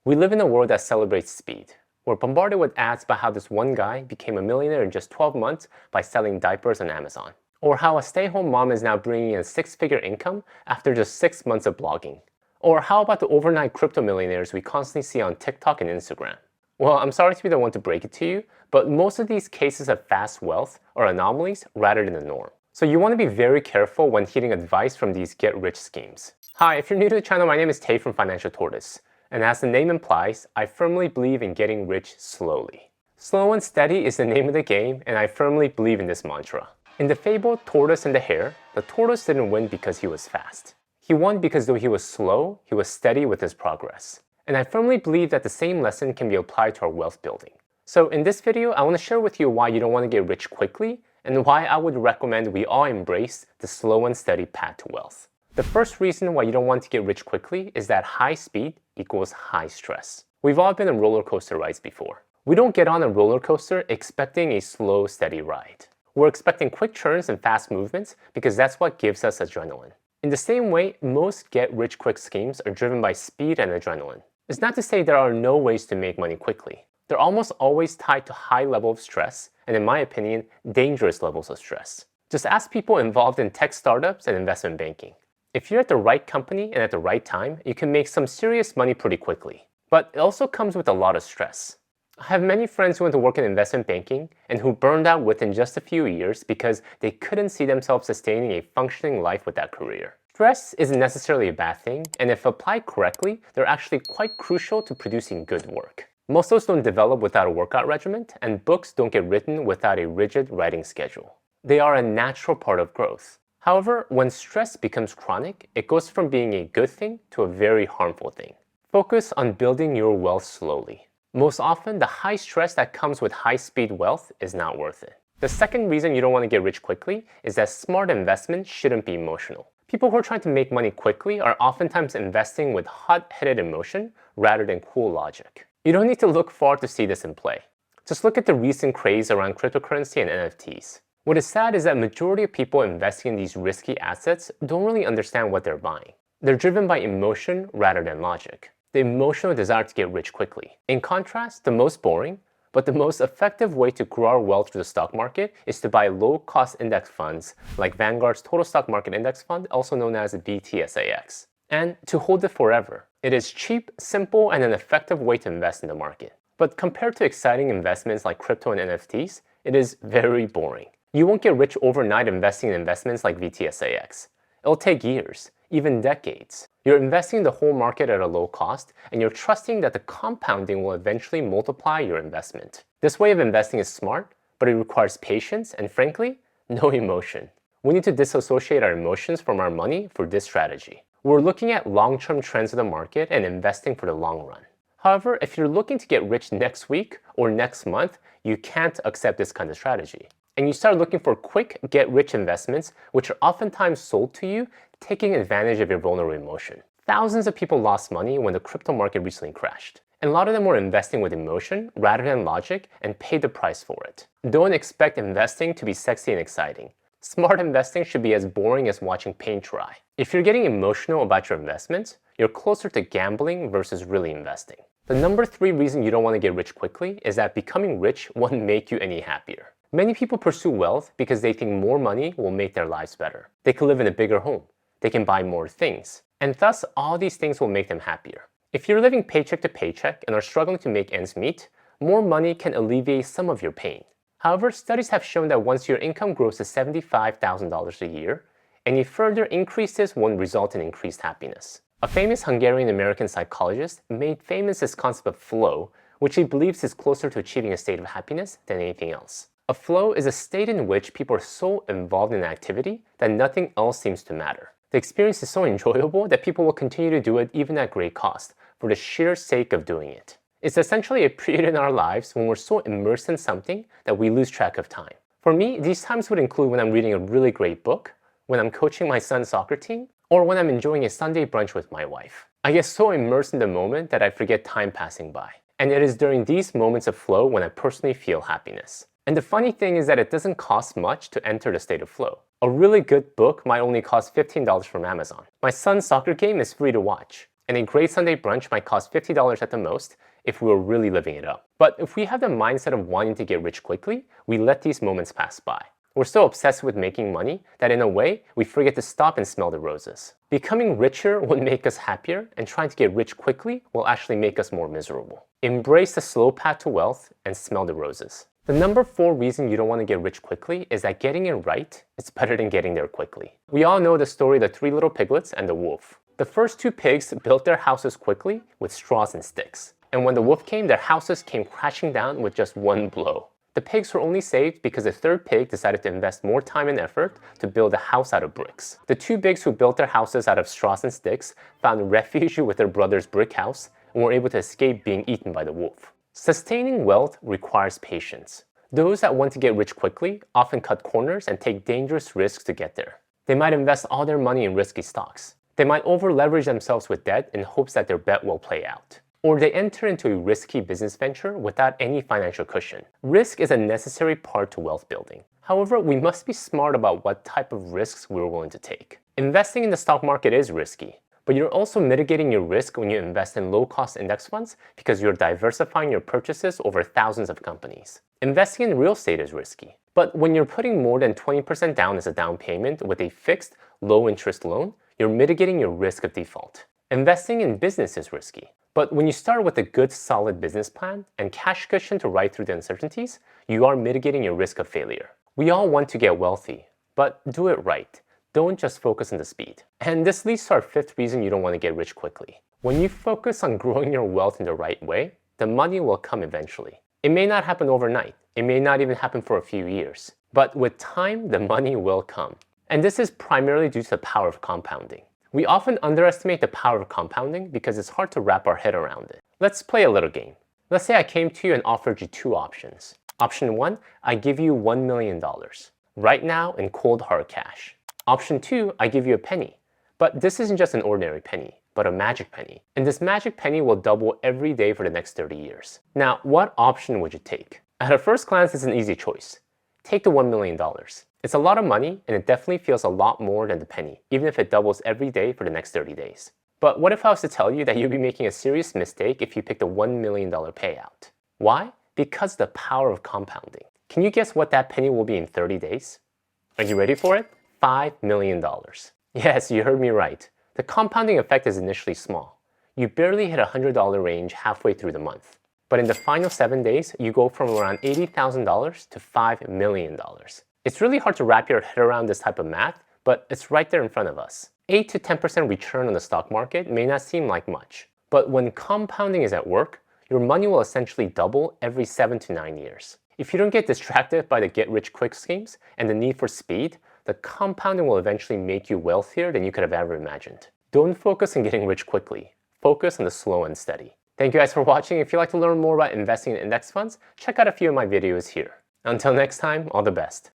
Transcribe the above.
We live in a world that celebrates speed. We're bombarded with ads about how this one guy became a millionaire in just 12 months by selling diapers on Amazon. Or how a stay-at-home mom is now bringing in a six-figure income after just 6 months of blogging. Or how about the overnight crypto millionaires we constantly see on TikTok and Instagram? Well, I'm sorry to be the one to break it to you, but most of these cases of fast wealth are anomalies rather than the norm. So you want to be very careful when heeding advice from these get-rich schemes. Hi, if you're new to the channel, my name is Tay from Financial Tortoise. And as the name implies, I firmly believe in getting rich slowly. Slow and steady is the name of the game, and I firmly believe in this mantra. In the fable Tortoise and the Hare, the tortoise didn't win because he was fast. He won because though he was slow, he was steady with his progress. And I firmly believe that the same lesson can be applied to our wealth building. So in this video, I want to share with you why you don't want to get rich quickly, and why I would recommend we all embrace the slow and steady path to wealth. The first reason why you don't want to get rich quickly is that high speed equals high stress. We've all been on roller coaster rides before. We don't get on a roller coaster expecting a slow, steady ride. We're expecting quick turns and fast movements because that's what gives us adrenaline. In the same way, most get-rich-quick schemes are driven by speed and adrenaline. It's not to say there are no ways to make money quickly. They're almost always tied to high level of stress, and in my opinion, dangerous levels of stress. Just ask people involved in tech startups and investment banking. If you're at the right company and at the right time, you can make some serious money pretty quickly. But it also comes with a lot of stress. I have many friends who went to work in investment banking and who burned out within just a few years because they couldn't see themselves sustaining a functioning life with that career. Stress isn't necessarily a bad thing, and if applied correctly, they're actually quite crucial to producing good work. Muscles don't develop without a workout regimen, and books don't get written without a rigid writing schedule. They are a natural part of growth. However, when stress becomes chronic, it goes from being a good thing to a very harmful thing. Focus on building your wealth slowly. Most often, the high stress that comes with high-speed wealth is not worth it. The second reason you don't want to get rich quickly is that smart investment shouldn't be emotional. People who are trying to make money quickly are oftentimes investing with hot-headed emotion rather than cool logic. You don't need to look far to see this in play. Just look at the recent craze around cryptocurrency and NFTs. What is sad is that majority of people investing in these risky assets don't really understand what they're buying. They're driven by emotion rather than logic. The emotional desire to get rich quickly. In contrast, the most boring, but the most effective way to grow our wealth through the stock market is to buy low-cost index funds like Vanguard's Total Stock Market Index Fund, also known as VTSAX, and to hold it forever. It is cheap, simple, and an effective way to invest in the market. But compared to exciting investments like crypto and NFTs, it is very boring. You won't get rich overnight investing in investments like VTSAX. It'll take years, even decades. You're investing in the whole market at a low cost, and you're trusting that the compounding will eventually multiply your investment. This way of investing is smart, but it requires patience and, frankly, no emotion. We need to disassociate our emotions from our money for this strategy. We're looking at long-term trends of the market and investing for the long run. However, if you're looking to get rich next week or next month, you can't accept this kind of strategy. And you start looking for quick, get-rich investments, which are oftentimes sold to you, taking advantage of your vulnerable emotion. Thousands of people lost money when the crypto market recently crashed. And a lot of them were investing with emotion rather than logic and paid the price for it. Don't expect investing to be sexy and exciting. Smart investing should be as boring as watching paint dry. If you're getting emotional about your investments, you're closer to gambling versus really investing. The number 3 reason you don't want to get rich quickly is that becoming rich won't make you any happier. Many people pursue wealth because they think more money will make their lives better. They can live in a bigger home. They can buy more things. And thus, all these things will make them happier. If you're living paycheck to paycheck and are struggling to make ends meet, more money can alleviate some of your pain. However, studies have shown that once your income grows to $75,000 a year, any further increases won't result in increased happiness. A famous Hungarian-American psychologist made famous this concept of flow, which he believes is closer to achieving a state of happiness than anything else. A flow is a state in which people are so involved in an activity that nothing else seems to matter. The experience is so enjoyable that people will continue to do it even at great cost, for the sheer sake of doing it. It's essentially a period in our lives when we're so immersed in something that we lose track of time. For me, these times would include when I'm reading a really great book, when I'm coaching my son's soccer team, or when I'm enjoying a Sunday brunch with my wife. I get so immersed in the moment that I forget time passing by. And it is during these moments of flow when I personally feel happiness. And the funny thing is that it doesn't cost much to enter the state of flow. A really good book might only cost $15 from Amazon. My son's soccer game is free to watch. And a great Sunday brunch might cost $50 at the most if we were really living it up. But if we have the mindset of wanting to get rich quickly, we let these moments pass by. We're so obsessed with making money that in a way, we forget to stop and smell the roses. Becoming richer will make us happier, and trying to get rich quickly will actually make us more miserable. Embrace the slow path to wealth and smell the roses. The number 4 reason you don't want to get rich quickly is that getting it right is better than getting there quickly. We all know the story of the 3 little piglets and the wolf. The first 2 pigs built their houses quickly with straws and sticks. And when the wolf came, their houses came crashing down with just one blow. The pigs were only saved because the 3rd pig decided to invest more time and effort to build a house out of bricks. The 2 pigs who built their houses out of straws and sticks found refuge with their brother's brick house and were able to escape being eaten by the wolf. Sustaining wealth requires patience. Those that want to get rich quickly often cut corners and take dangerous risks to get there. They might invest all their money in risky stocks. They might over-leverage themselves with debt in hopes that their bet will play out. Or they enter into a risky business venture without any financial cushion. Risk is a necessary part to wealth building. However, we must be smart about what type of risks we're willing to take. Investing in the stock market is risky, but you're also mitigating your risk when you invest in low-cost index funds because you're diversifying your purchases over thousands of companies. Investing in real estate is risky, but when you're putting more than 20% down as a down payment with a fixed, low-interest loan, you're mitigating your risk of default. Investing in business is risky. But when you start with a good, solid business plan and cash cushion to ride through the uncertainties, you are mitigating your risk of failure. We all want to get wealthy, but do it right. Don't just focus on the speed. And this leads to our 5th reason you don't want to get rich quickly. When you focus on growing your wealth in the right way, the money will come eventually. It may not happen overnight. It may not even happen for a few years. But with time, the money will come. And this is primarily due to the power of compounding. We often underestimate the power of compounding because it's hard to wrap our head around it. Let's play a little game. Let's say I came to you and offered you 2 options. Option 1, I give you $1 million, right now in cold hard cash. Option 2, I give you a penny. But this isn't just an ordinary penny, but a magic penny. And this magic penny will double every day for the next 30 years. Now, what option would you take? At a first glance, it's an easy choice. Take the $1 million. It's a lot of money, and it definitely feels a lot more than the penny, even if it doubles every day for the next 30 days. But what if I was to tell you that you'd be making a serious mistake if you picked a $1 million payout? Why? Because the power of compounding. Can you guess what that penny will be in 30 days? Are you ready for it? $5 million. Yes, you heard me right. The compounding effect is initially small. You barely hit a $100 range halfway through the month. But in the final 7 days, you go from around $80,000 to $5 million. It's really hard to wrap your head around this type of math, but it's right there in front of us. 8 to 10% return on the stock market may not seem like much, but when compounding is at work, your money will essentially double every 7 to 9 years. If you don't get distracted by the get-rich-quick schemes and the need for speed, the compounding will eventually make you wealthier than you could have ever imagined. Don't focus on getting rich quickly. Focus on the slow and steady. Thank you guys for watching. If you'd like to learn more about investing in index funds, check out a few of my videos here. Until next time, all the best.